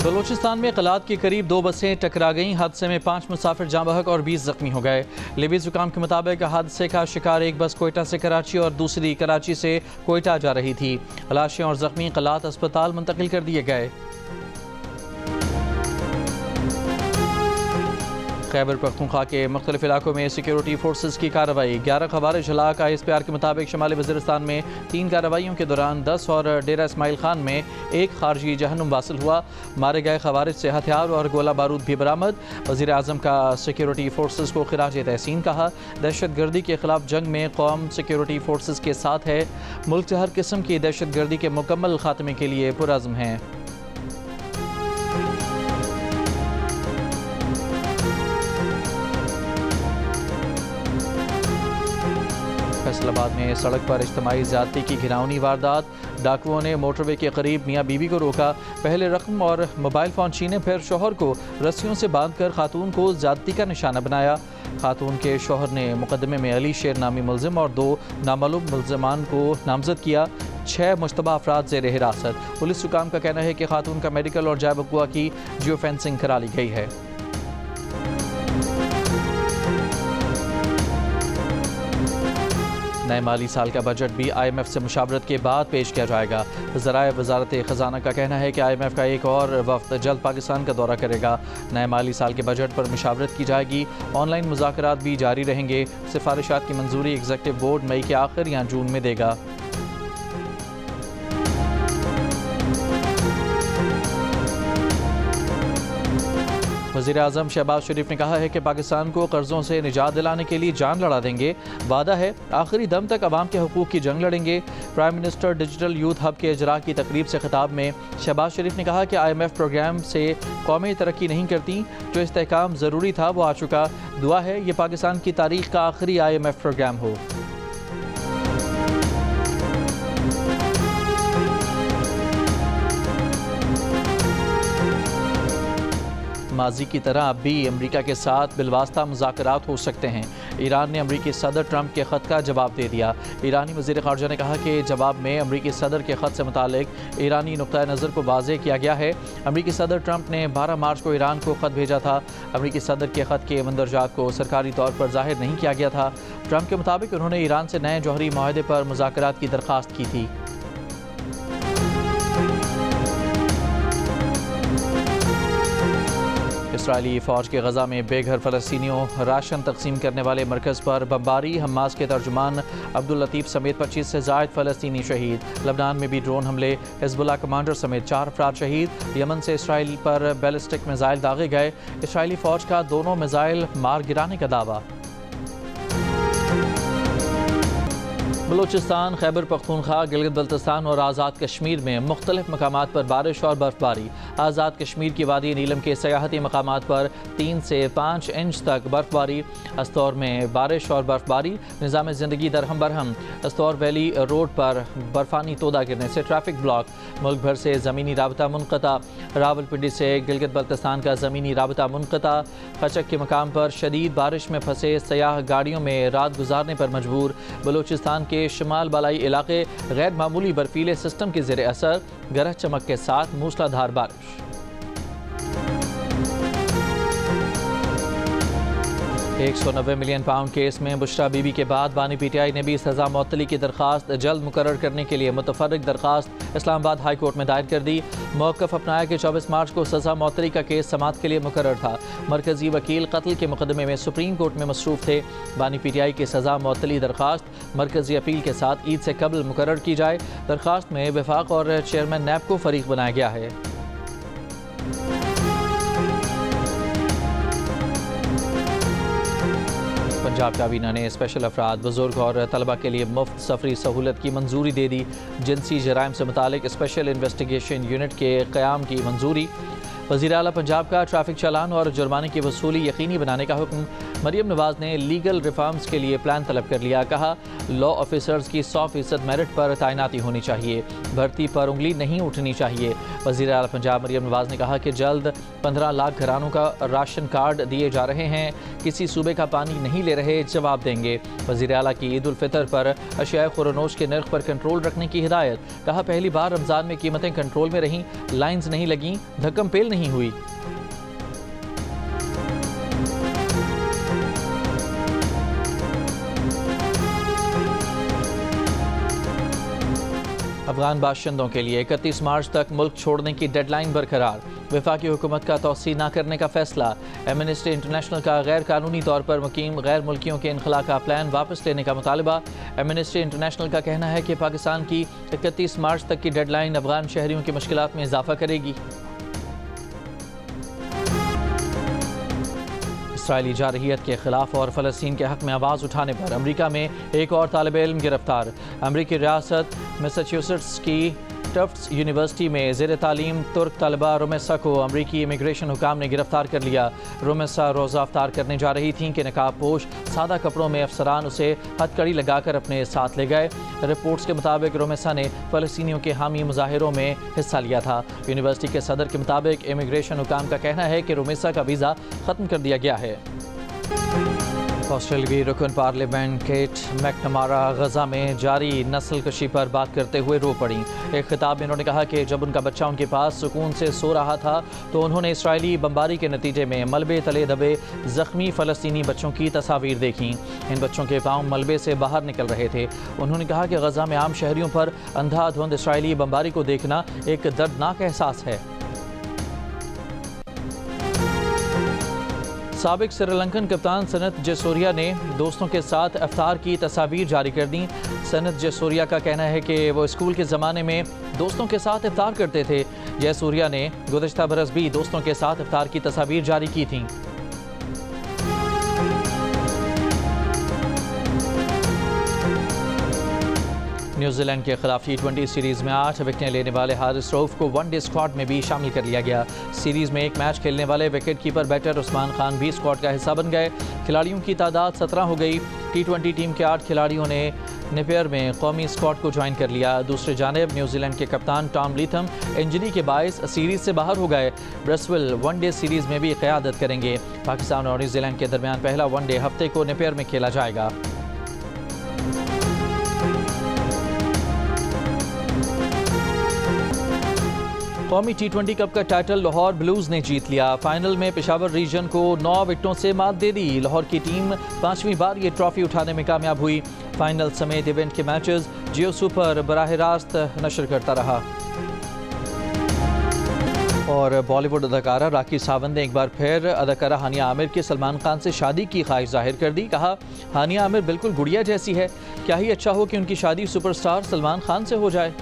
बलूचिस्तान में कलात के करीब 2 बसें टकरा गईं। हादसे में 5 मुसाफिर जाँ बहक और 20 जख्मी हो गए। लिबीज हुकाम के मुताबिक हादसे का शिकार एक बस कोयटा से कराची और दूसरी कराची से कोयटा जा रही थी। लाशें और जख्मी कलात अस्पताल मुंतकिल कर दिए गए। खैबर पख्तूनख्वा के मुख्तलिफ इलाकों में सिक्योरिटी फोर्सेज की कार्रवाई। 11 खवारिज हलाक। ISPR के मुताबिक शुमाली वज़ीरिस्तान में 3 कार्रवाइयों के दौरान 10 और डेरा इस्माइल खान में 1 खारजी जहन्नुम वासिल हुआ। मारे गए खवारिज से हथियार और गोला बारूद भी बरामद। वज़ीर आज़म का सिक्योरिटी फोर्सेज को खिराज तहसीन कहा। दहशत गर्दी के खिलाफ जंग में कौम सिक्योरिटी फोर्सेज के साथ है। मुल्क से हर किस्म की दहशत गर्दी के मुकम्मल खात्मे के लिए पुरअज़्म हैं। फैसलाबाद में सड़क पर इज्तिमाई ज़्यादती की घिनौनी वारदात। डाकुओं ने मोटरवे के करीब मियाँ बीवी को रोका। पहले रकम और मोबाइल फ़ोन छीने, फिर शोहर को रस्सियों से बांधकर खातून को ज़्यादती का निशाना बनाया। खातून के शोहर ने मुकदमे में अली शेर नामी मुलजिम और 2 नामालूम मुलजमान को नामजद किया। 6 मुश्तबा अफराद ज़ेर हिरासत। पुलिस हुकाम का कहना है कि खातून का मेडिकल और जाय वक़ुआ की जियो फेंसिंग करा ली गई है। नए माली साल का बजट भी IMF से मुशावरत के बाद पेश किया जाएगा। ज़राए वज़ारत ख़जाना का कहना है कि IMF का एक और वफ़द जल्द पाकिस्तान का दौरा करेगा। नए माली साल के बजट पर मुशावरत की जाएगी। ऑनलाइन मुज़ाकरात भी जारी रहेंगे। सिफारिशात की मंजूरी एग्जीक्यूटिव बोर्ड मई के आखिर या जून में देगा। वज़ीर आज़म शहबाज शरीफ ने कहा है कि पाकिस्तान को कर्ज़ों से निजात दिलाने के लिए जान लड़ा देंगे। वादा है आखिरी दम तक अवाम के हुकूक की जंग लड़ेंगे। Prime minister digital youth hub के इजरा की तकरीब से खिताब में शहबाज शरीफ ने कहा कि IMF प्रोग्राम से कौमें तरक्की नहीं करती। जो इस्तेहकाम ज़रूरी था वो आ चुका। दुआ है ये पाकिस्तान की तारीख़ का आखिरी IMF प्रोग्राम हो। माजी की तरह अब भी अमरीका के साथ बिलवास्ता मुज़ाकरात हो सकते हैं। ईरान ने अमरीकी सदर ट्रंप के ख़त का जवाब दे दिया। ईरानी वज़ीर ख़ारजा ने कहा कि जवाब में अमरीकी सदर के ख़त से मुतालिक ईरानी नुक्ता नज़र को वाज़ेह किया गया है। अमरीकी सदर ट्रंप ने 12 मार्च को ईरान को ख़त भेजा था। अमरीकी सदर के ख़त के मंदरजात को सरकारी तौर पर ज़ाहिर नहीं किया गया था। ट्रंप के मुताबिक उन्होंने ईरान से नए जौहरी माहदे पर मुज़ाकरात की दरख्वास्त की थी। इसराइली फ़ौज के गज़ा में बेघर फ़लस्तीनियों राशन तकसीम करने वाले मरकज़ पर बमबारी। हमास के तर्जुमान अब्दुल लतीफ़ समेत 25 से ज़ायद फ़लस्तीनी शहीद। लबनान में भी ड्रोन हमले। हिज़्बुल्लाह कमांडर समेत 4 अफराद शहीद। यमन से इसराइल पर बैलिस्टिक मिज़ाइल दागे गए। इसराइली फ़ौज का दोनों मिज़ाइल मार गिराने का दावा। बलूचिस्तान, खैबर पख्तूनख्वा, गिलगित बल्तिस्तान और आज़ाद कश्मीर में मुख्तलिफ मकामात पर बारिश और बर्फबारी। आज़ाद कश्मीर की वादी नीलम के सयाहती मकामात पर 3 से 5 इंच तक बर्फबारी। अस्तौर में बारिश और बर्फबारी। निज़ाम ज़िंदगी दरहम बरहम। अस्तौर वैली रोड पर बर्फानी तोदा गिरने से ट्रैफिक ब्लॉक। मुल्क भर से ज़मीनी राबता मुनक़ता। रावलपिंडी से गिलगित बल्तिस्तान का ज़मीनी राबता मुनक़ता। खचक के मकाम पर शदीद बारिश में फंसे सयाह गाड़ियों में रात गुजारने पर मजबूर। बलूचिस्तान के शिमाल बालाई इलाके गैर मामूली बर्फीले सिस्टम के ज़ेरे असर। गरज चमक के साथ मूसलाधार बारिश। 190 मिलियन पाउंड केस में बुशरा बीबी के बाद बानी PTI ने भी सज़ा मअतली की दरख्वास्त जल्द मुकर्रर करने के लिए मुतफर्रिक दरख्वास्त इस्लामाबाद हाई कोर्ट में दायर कर दी। मौक़िफ़ अपनाया कि 24 मार्च को सज़ा मअतली का केस समाअत के लिए मुकर्रर था। मरकज़ी वकील कत्ल के मुकदमे में सुप्रीम कोर्ट में मसरूफ़ थे। बानी PTI की सज़ा मअतली दरख्वास्त मरकज़ी अपील के साथ ईद से कबल मुकर्रर की जाए। दरख्वास्त में वफाक और चेयरमैन नैब को फ़रीक बनाया गया है। पंजाब काबीना ने स्पेशल अफराद, बुजुर्ग और तलबा के लिए मुफ्त सफरी सहूलत की मंजूरी दे दी। जिनसी जराइम से मुतालिक स्पेशल इन्वेस्टिगेशन यूनिट के क़याम की मंजूरी। वज़ीर आला पंजाब का ट्रैफिक चालान और जुर्माने की वसूली यकीनी बनाने का हुक्म। मरियम नवाज ने लीगल रिफॉर्म्स के लिए प्लान तलब कर लिया। कहा, लॉ ऑफिसर्स की 100% मेरिट पर तैनाती होनी चाहिए, भर्ती पर उंगली नहीं उठनी चाहिए। वज़ीर आला पंजाब मरियम नवाज ने कहा कि जल्द 15 लाख घरानों का राशन कार्ड दिए जा रहे हैं, किसी सूबे का पानी नहीं ले रहे, जवाब देंगे। वज़ीर आला की ईद उल फितर पर अशिया खुरनोश के नर्ख पर कंट्रोल रखने की हिदायत। कहा, पहली बार रमज़ान में कीमतें कंट्रोल में रहीं, लाइन्स नहीं लगीं, धक्कम पेल नहीं हुई। अफगान बाशिंदों के लिए 31 मार्च तक मुल्क छोड़ने की डेडलाइन बरकरार। वफाकी हुकूमत का तौसी न करने का फैसला। एमनेस्टी इंटरनेशनल का गैर कानूनी तौर पर मुकीम गैर मुल्कियों के इनखला का प्लान वापस लेने का मुतालबा। एमनेस्टी इंटरनेशनल का कहना है कि पाकिस्तान की 31 मार्च तक की डेडलाइन अफगान शहरियों की मुश्किलात में इजाफा करेगी। इसराइली जारहियत के खिलाफ और फ़लस्तीन के हक़ में आवाज़ उठाने पर अमरीका में एक और तालिब इल्म गिरफ्तार। अमरीकी रियासत मैसाचुसेट्स की टफ्ट्स यूनिवर्सिटी में ज़ेर तालीम तुर्क तलबा रुमेसा को अमरीकी इमिग्रेशन हुकाम ने गिरफ्तार कर लिया। रुमेसा रोज़ा अफ्तार करने जा रही थीं कि नकाब पोश सादा कपड़ों में अफसरान उसे हथकड़ी लगाकर अपने साथ ले गए। रिपोर्ट्स के मुताबिक रुमेसा ने फ़लस्तीनियों के हामी मुजाहिरों में हिस्सा लिया था। यूनिवर्सिटी के सदर के मुताबिक इमिग्रेशन हुकाम का कहना है कि रुमेसा का वीज़ा ख़त्म कर दिया गया है। ऑस्ट्रेलियाई रुकन पार्लियामेंट केट मैकनमारा गजा में जारी नस्ल कशी पर बात करते हुए रो पड़ी। एक खिताब में उन्होंने कहा कि जब उनका बच्चा उनके पास सुकून से सो रहा था तो उन्होंने इसराइली बमबारी के नतीजे में मलबे तले दबे ज़ख्मी फ़लस्तीनी बच्चों की तस्वीर देखी। इन बच्चों के पाँव मलबे से बाहर निकल रहे थे। उन्होंने कहा कि गजा में आम शहरियों पर अंधाधुंध इसराइली बमबारी को देखना एक दर्दनाक एहसास है। साबिक श्रीलंकन कप्तान सनत जयसूर्या ने दोस्तों के साथ इफ्तार की तस्वीर जारी कर दी। सनत जयसूर्या का कहना है कि वो स्कूल के ज़माने में दोस्तों के साथ इफ्तार करते थे। जयसूर्या ने गुज़श्ता बरस भी दोस्तों के साथ इफ्तार की तस्वीर जारी की थी। न्यूजीलैंड के खिलाफ T20 सीरीज़ में 8 विकेटें लेने वाले हारिस रऊफ को वनडे स्क्वाड में भी शामिल कर लिया गया। सीरीज़ में एक मैच खेलने वाले wicket keeper batter Usman Khan भी स्क्वाड का हिस्सा बन गए। खिलाड़ियों की तादाद 17 हो गई। T20 टीम के 8 खिलाड़ियों ने नेपियर में कौमी स्क्वाड को ज्वाइन कर लिया। दूसरी जानिब न्यूजीलैंड के कप्तान टॉम लीथम इंजरी के बायस सीरीज़ से बाहर हो गए। ब्रसवेल वनडे सीरीज़ में भी क़यादत करेंगे। पाकिस्तान और न्यूजीलैंड के दरमियान पहला वनडे हफ्ते को नेपियर में खेला जाएगा। कौमी T20 कप का टाइटल लाहौर ब्लूज़ ने जीत लिया। फाइनल में पेशावर रीजन को 9 विकेटों से मात दे दी। लाहौर की टीम 5वीं बार ये ट्रॉफी उठाने में कामयाब हुई। फाइनल समेत इवेंट के मैचेस जियो सुपर बराह रास्त नशर करता रहा। और बॉलीवुड अदाकारा राखी सावंत ने एक बार फिर अदाकारा हानिया आमिर के सलमान खान से शादी की ख्वाहिश जाहिर कर दी। कहा, हानिया आमिर बिल्कुल गुड़िया जैसी है, क्या ही अच्छा हो कि उनकी शादी सुपरस्टार सलमान खान से हो जाए।